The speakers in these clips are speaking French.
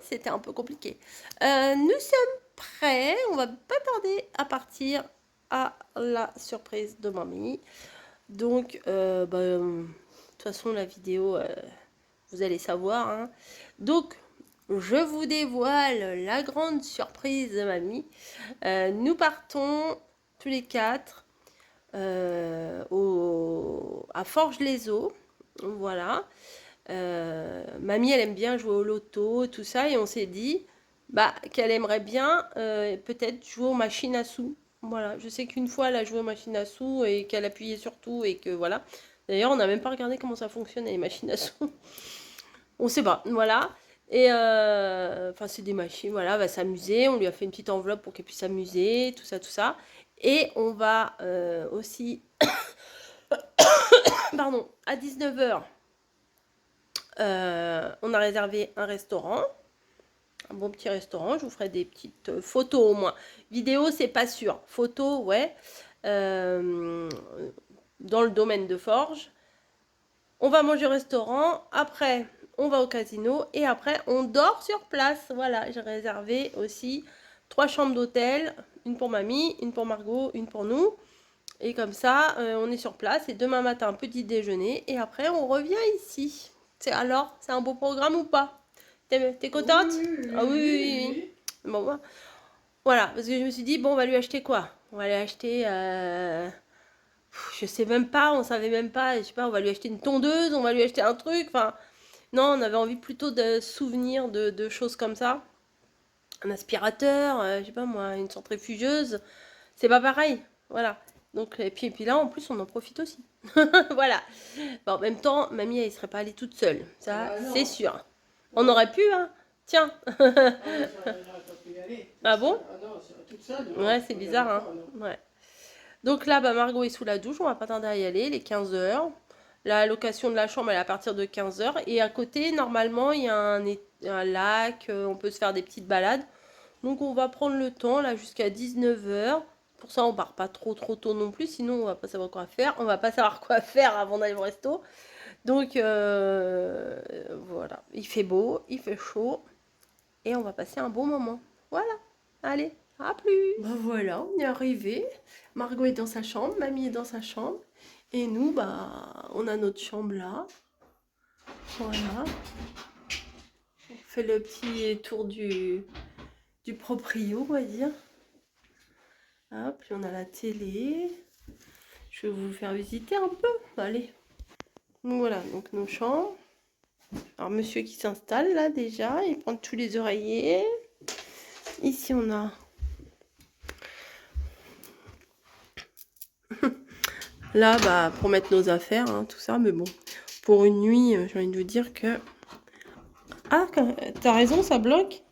C'était un peu compliqué. Nous sommes prêts. On va pas tarder à partir à la surprise de mamie. Donc, de toute façon, la vidéo, vous allez savoir. Hein. Donc, je vous dévoile la grande surprise de mamie. Nous partons tous les quatre à Forges-les-Eaux. Voilà. Mamie, elle aime bien jouer au loto, tout ça, et on s'est dit qu'elle aimerait bien peut-être jouer aux machines à sous. Voilà, je sais qu'une fois, elle a joué aux machines à sous et qu'elle appuyait sur tout et que voilà. D'ailleurs, on n'a même pas regardé comment ça fonctionnait, les machines à sous. On sait pas, voilà. Et enfin, c'est des machines, voilà, elle va s'amuser. On lui a fait une petite enveloppe pour qu'elle puisse s'amuser, tout ça, tout ça. Et on va aussi, pardon, à 19h, on a réservé un restaurant, un bon petit restaurant. Je vous ferai des petites photos au moins. Vidéo, c'est pas sûr. Photos, ouais. Dans le domaine de Forges. On va manger au restaurant. Après, on va au casino. Et après, on dort sur place. Voilà, j'ai réservé aussi 3 chambres d'hôtel. Une pour mamie, une pour Margot, une pour nous. Et comme ça, on est sur place. Et demain matin, petit déjeuner. Et après, on revient ici. Alors, c'est un beau programme ou pas? T'es contente? Ah oui, oui, oui. Bon, voilà, parce que je me suis dit, bon, on va lui acheter quoi? On va lui acheter, je sais même pas, on savait même pas, je sais pas, on va lui acheter une tondeuse, on va lui acheter un truc, enfin, non, on avait envie plutôt de souvenirs, de choses comme ça. Un aspirateur, je sais pas moi, une centrifugeuse, c'est pas pareil, voilà. Donc, et puis là, en plus, on en profite aussi. Voilà. Bon, en même temps, mamie, elle serait pas allée toute seule, ça, c'est sûr. On aurait pu, hein. Tiens. Ah bon? Ouais, c'est bizarre, hein. Ouais. Donc là, Margot est sous la douche, on va pas tarder à y aller, il est 15h. La location de la chambre, elle est à partir de 15h. Et à côté, normalement, il y a un lac, on peut se faire des petites balades. Donc on va prendre le temps, là, jusqu'à 19h. Pour ça, on part pas trop tôt non plus, sinon on va pas savoir quoi faire. On va pas savoir quoi faire avant d'aller au resto. Donc voilà, il fait beau, il fait chaud. Et on va passer un bon moment. Voilà, allez, à plus. Voilà, on est arrivé. Margot est dans sa chambre, mamie est dans sa chambre. Et nous, on a notre chambre là. Voilà. On fait le petit tour du proprio, on va dire. Hop, puis on a la télé. Je vais vous faire visiter un peu. Allez. Donc voilà, donc nos chambres. Alors monsieur qui s'installe là déjà, il prend tous les oreillers. Ici on a là pour mettre nos affaires, hein, tout ça, mais bon, pour une nuit, j'ai envie de vous dire que... Ah, t'as raison, ça bloque.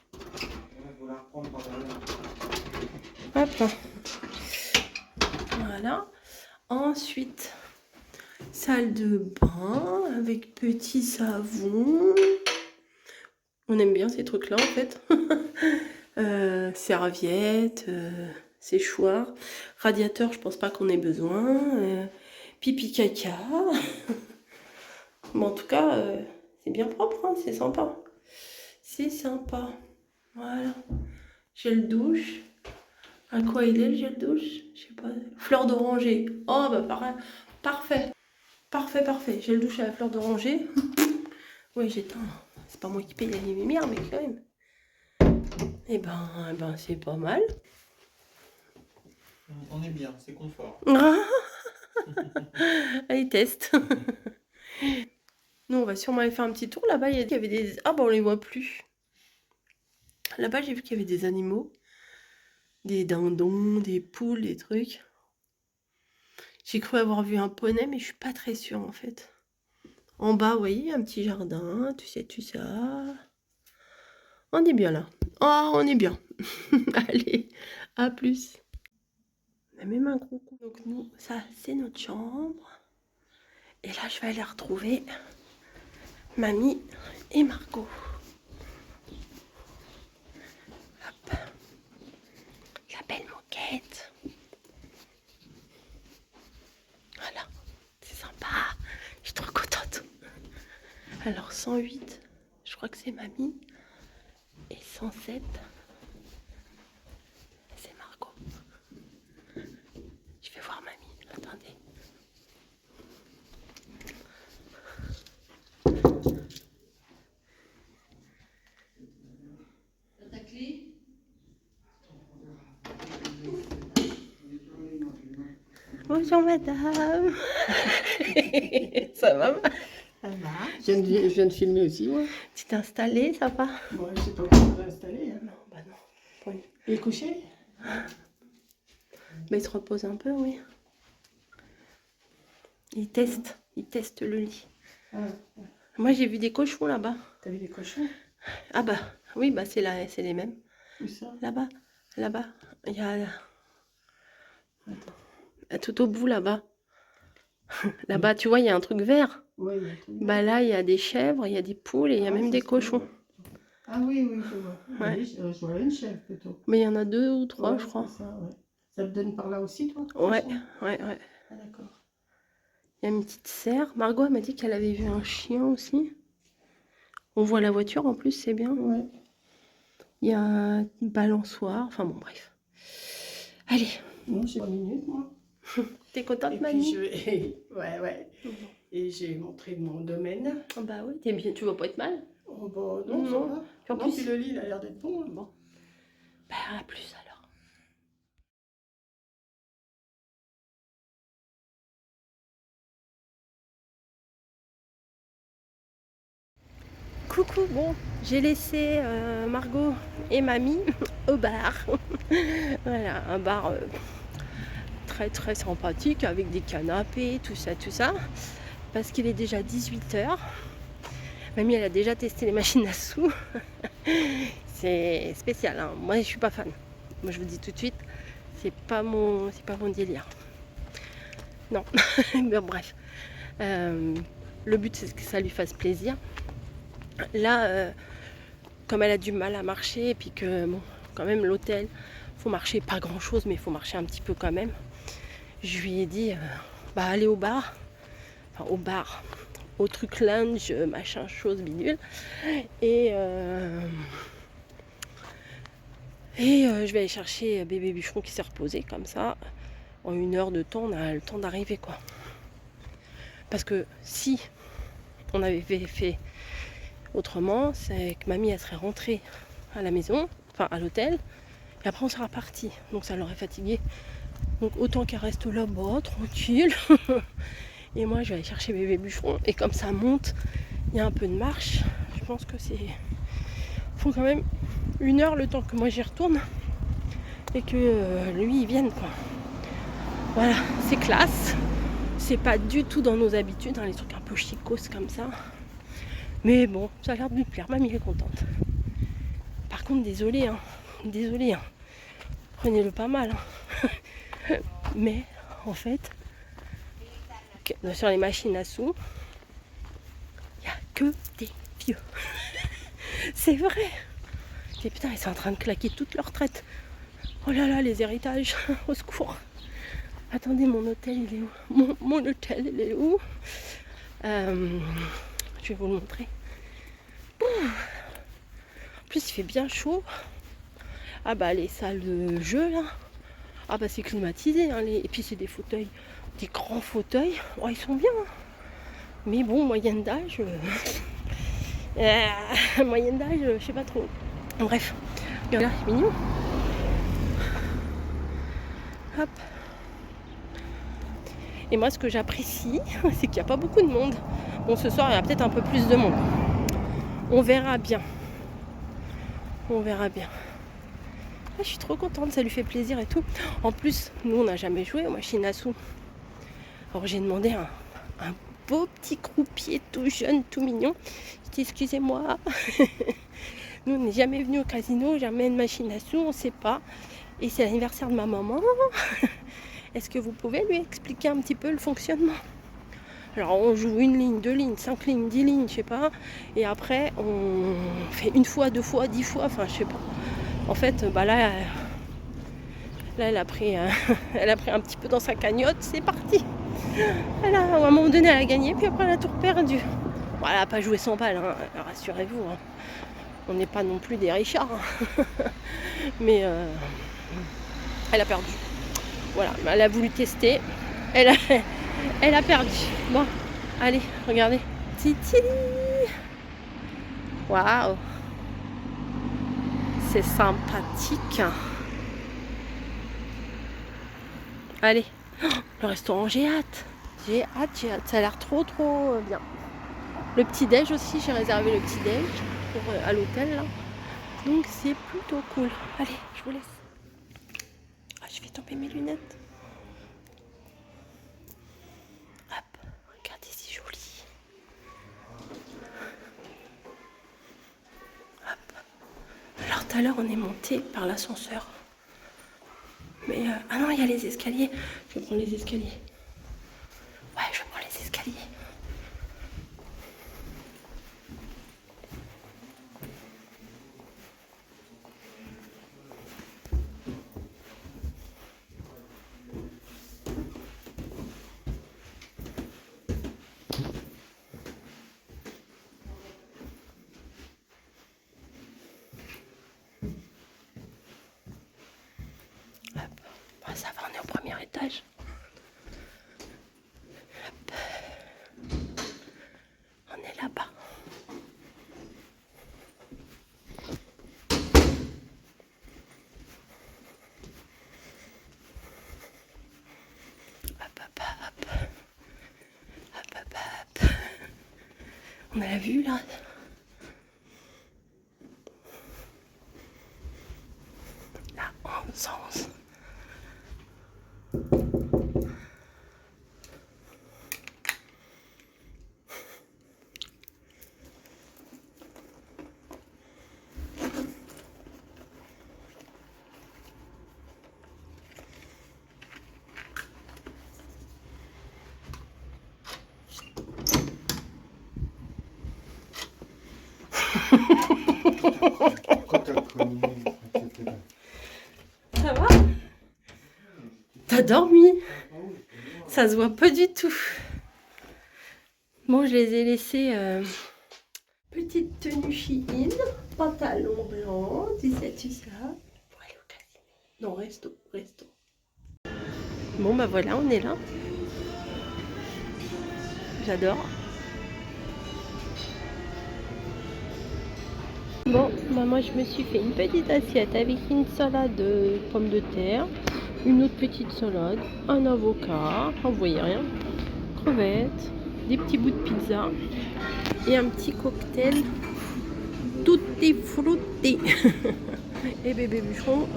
Hop. Voilà. Ensuite, salle de bain avec petit savon. On aime bien ces trucs-là en fait. Serviettes, séchoir. Radiateur, je pense pas qu'on ait besoin. Pipi caca. Bon, en tout cas, c'est bien propre, hein, c'est sympa. C'est sympa. Voilà. Gel douche. À quoi il est le gel douche? Je sais pas. Fleur d'oranger. Oh, pareil. Parfait. Parfait, parfait. Gel douche à la fleur d'oranger. Oui, j'éteins. C'est pas moi qui paye la lumière, mais quand même. Eh ben c'est pas mal. On est bien, c'est confort. Allez, test. Nous, on va sûrement aller faire un petit tour. Là-bas, il y avait des... Ah, on les voit plus. Là-bas, j'ai vu qu'il y avait des animaux. Des dindons, des poules, des trucs. J'ai cru avoir vu un poney, mais je suis pas très sûre, en fait. En bas, vous voyez, un petit jardin, tu sais, tout ça. On est bien là. Oh, on est bien. Allez, à plus. On a même un gros coup. Donc nous, ça, c'est notre chambre. Et là, je vais aller retrouver mamie et Margot. Hop. La belle moquette. Voilà. C'est sympa. Je suis trop contente. Alors, 108. Je crois que c'est mamie. Et 107, c'est Margot. Je vais voir mamie. Attendez. Ta clé? Bonjour madame. Ça va? Ça va. Je viens de filmer aussi, moi. Tu t'es installée, ça va? Moi, je sais pas comment on va installer. Hein. Non, bah non. Oui. Il est couché? Mais il se repose un peu, oui. Il teste le lit. Ah, Moi, j'ai vu des cochons là-bas. t'as vu des cochons? Ah bah, oui, bah c'est les mêmes. Où ça? Là-bas, là-bas. Il y a... Attends. Tout au bout, là-bas. Là-bas, tu vois, il y a un truc vert. Ouais, il y a un truc. Bah là, il y a des chèvres, il y a des poules et il y a même des cochons. Ah oui, oui, je vois. Ouais. Oui, je vois une chèvre plutôt. Mais il y en a 2 ou 3, Ouais, je crois. ça, ouais. Ça te donne par là aussi, toi? Ouais, cochon? ouais. Ah, d'accord. Il y a une petite serre. Margot elle m'a dit qu'elle avait vu un chien aussi. On voit la voiture en plus, c'est bien. Ouais. Il y a une balançoire. Enfin bon, bref. Allez. Non, j'ai 3 minutes, moi. T'es contente, Et mamie? puis, je vais... ouais, ouais. Et j'ai montré mon domaine. Oh bah oui, t'es bien, tu vas pas être mal. Oh, bah, non, ça Non. va. Puis en Non, plus... puis le lit, il a l'air d'être bon. Hein. Bon. Bah à plus alors. Coucou, bon, j'ai laissé Margot et mamie au bar. Voilà, un bar très très sympathique avec des canapés, tout ça. Parce qu'il est déjà 18h. Mamie, elle a déjà testé les machines à sous. C'est spécial, hein. Moi je suis pas fan. Moi je vous dis tout de suite, c'est pas mon délire. Non, mais bref. Le but c'est que ça lui fasse plaisir. Là, comme elle a du mal à marcher et puis que bon, quand même l'hôtel, faut marcher pas grand chose, mais il faut marcher un petit peu quand même. Je lui ai dit, bah allez au bar, enfin au bar, au truc lounge, machin, chose bidule, et je vais aller chercher bébé bûcheron qui s'est reposé comme ça. En 1 heure de temps, on a le temps d'arriver quoi. Parce que si on avait fait autrement, c'est que mamie elle serait rentrée à la maison, enfin à l'hôtel, et après on serait reparti. Donc ça l'aurait fatiguée. Donc autant qu'elle reste là-bas, tranquille. Et moi je vais aller chercher bébé bûcheron. Et comme ça monte, il y a un peu de marche. Je pense que c'est... faut quand même 1 heure le temps que moi j'y retourne. Et que lui il vienne quoi. Voilà, c'est classe. C'est pas du tout dans nos habitudes, hein, les trucs un peu chicos comme ça. Mais bon, ça a l'air de lui plaire, mamie est contente. Par contre, désolé, hein. Prenez-le pas mal. Hein. Mais, en fait, sur les machines à sous, il n'y a que des vieux. C'est vrai. Et putain, ils sont en train de claquer toute leur retraite. Oh là là, les héritages, au secours. Attendez, mon hôtel, il est où? Mon hôtel, il est où? Je vais vous le montrer. En plus, il fait bien chaud. Ah bah, les salles de jeu, là. Ah bah, c'est climatisé. Hein, et puis, c'est des fauteuils, des grands fauteuils. Oh, ils sont bien. Hein. Mais bon, moyenne d'âge... moyenne d'âge, je sais pas trop. Bref. Regarde là, c'est mignon. Hop. Et moi, ce que j'apprécie, c'est qu'il n'y a pas beaucoup de monde. Bon, ce soir, il y a peut-être un peu plus de monde. On verra bien. On verra bien. Ah, je suis trop contente, ça lui fait plaisir et tout. En plus, nous, on n'a jamais joué aux machines à sous. Alors, j'ai demandé un beau petit croupier tout jeune, tout mignon. Je dis, excusez-moi. Nous, on n'est jamais venu au casino, jamais une machine à sous, on ne sait pas. Et c'est l'anniversaire de ma maman. Est-ce que vous pouvez lui expliquer un petit peu le fonctionnement? Alors on joue 1 ligne, 2 lignes, 5 lignes, 10 lignes, je sais pas. Et après on fait 1 fois, 2 fois, 10 fois, enfin je sais pas. En fait, bah là elle a pris un petit peu dans sa cagnotte, c'est parti. Elle a, à un moment donné elle a gagné, puis après elle a tout perdu. Bon, elle n'a pas joué 100 balles, hein, rassurez-vous. Hein. On n'est pas non plus des Richards. Hein. Mais elle a perdu. Voilà, elle a voulu tester. Elle a, elle a perdu. Bon, allez, regardez. Titi. Waouh. C'est sympathique. Allez. Oh, le restaurant, j'ai hâte. J'ai hâte, j'ai hâte. Ça a l'air trop bien. Le petit-déj aussi, j'ai réservé le petit-déj à l'hôtel là. Donc c'est plutôt cool. Allez, je vous laisse. Ah, je vais tomber mes lunettes. Hop, regardez, c'est joli. Hop. Alors tout à l'heure, on est monté par l'ascenseur. Mais ah non, il y a les escaliers. Je prends les escaliers. Ouais, je prends les escaliers. Hop. Ça va, on est au premier étage. Hop. On est là-bas. On a la vue là. Là, en sens. Ça va? T'as dormi? Ça se voit pas du tout. Bon, je les ai laissés. Petite tenue Shein, pantalon blanc, 17 USA. Pour aller au casino. Non, resto. Bon, bah voilà, on est là. J'adore. Bon, bah moi je me suis fait une petite assiette avec une salade de pommes de terre, une autre petite salade, un avocat, vous voyez rien, crevettes, des petits bouts de pizza et un petit cocktail tutti frutti. Et bébé bûcheron,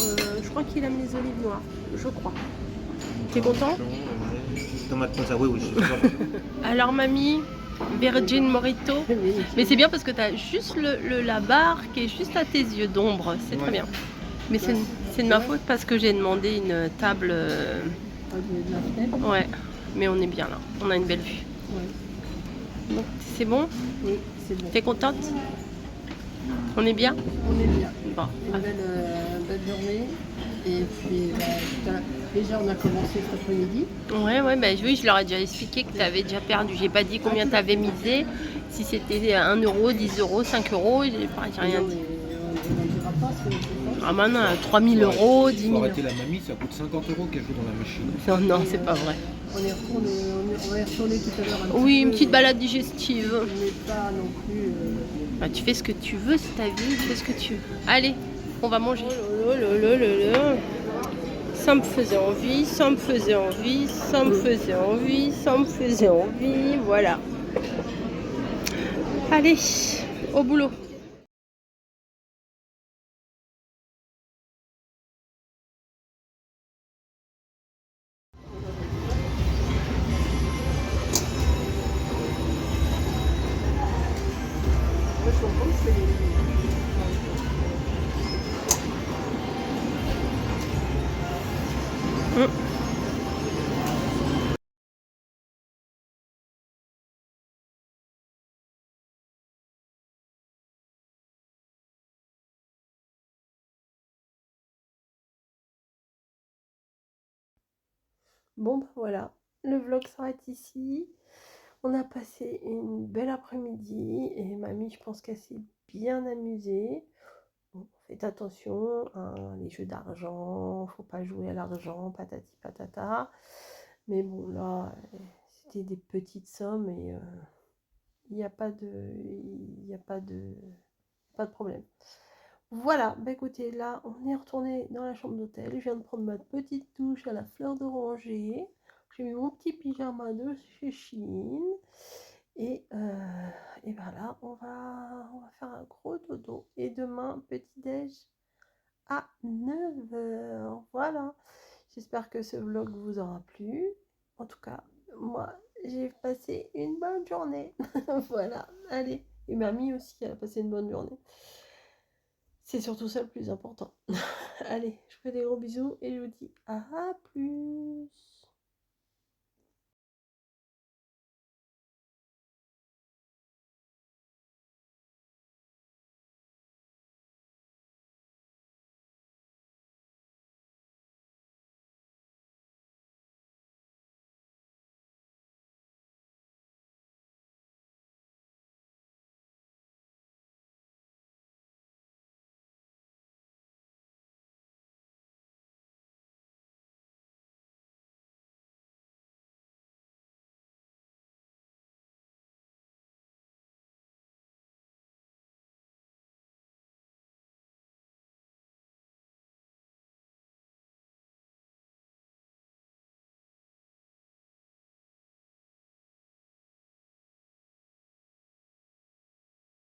je crois qu'il aime les olives noires, je crois. T'es content? Tomate mozza, oui, je suis content. Alors mamie, Virgin Morito. Mais c'est bien parce que tu as juste la barre qui est juste à tes yeux d'ombre. C'est très bien. Mais c'est de ma faute parce que j'ai demandé une table. Ouais, mais on est bien là. On a une belle vue. Donc c'est bon? Oui, c'est bon. T'es contente? On est bien? On est bien. Bon. Une belle journée. Et puis, déjà, on a commencé cet après-midi. Ouais, bah oui, je leur ai déjà expliqué que tu avais déjà perdu. J'ai pas dit combien tu avais misé, si c'était 1 euro, 10 euros, 5 euros, j'ai rien dit. On ne dira pas ce que c'est. Ah maintenant, 3000 euros, 10 000 Faut euros. arrêter la mamie, ça coûte 50 euros qu'elle joue dans la machine. Non, non, c'est pas vrai. On est retourné tout à l'heure. Oui, une petite balade digestive. Mais pas non plus. Bah, tu fais ce que tu veux, c'est ta vie, tu fais ce que tu veux. Allez, on va manger. Ça me faisait envie, ça me faisait envie, ça me faisait envie, ça me faisait envie, voilà. Allez, au boulot. Bon, voilà, le vlog s'arrête ici. On a passé une belle après-midi et mamie, je pense qu'elle s'est bien amusée. Bon, faites attention, hein, les jeux d'argent, faut pas jouer à l'argent, patati patata. Mais bon, là, c'était des petites sommes et il n'y a pas de, il n'y a pas de problème. Voilà, bah écoutez, là, on est retourné dans la chambre d'hôtel. Je viens de prendre ma petite douche à la fleur d'oranger. J'ai mis mon petit pyjama de chez Shein. Et voilà, on va faire un gros dodo. Et demain, petit-déj à 9 h. Voilà. J'espère que ce vlog vous aura plu. En tout cas, moi, j'ai passé une bonne journée. Voilà, allez. Et mamie aussi, elle a passé une bonne journée. C'est surtout ça le plus important. Allez, je vous fais des gros bisous et je vous dis à plus.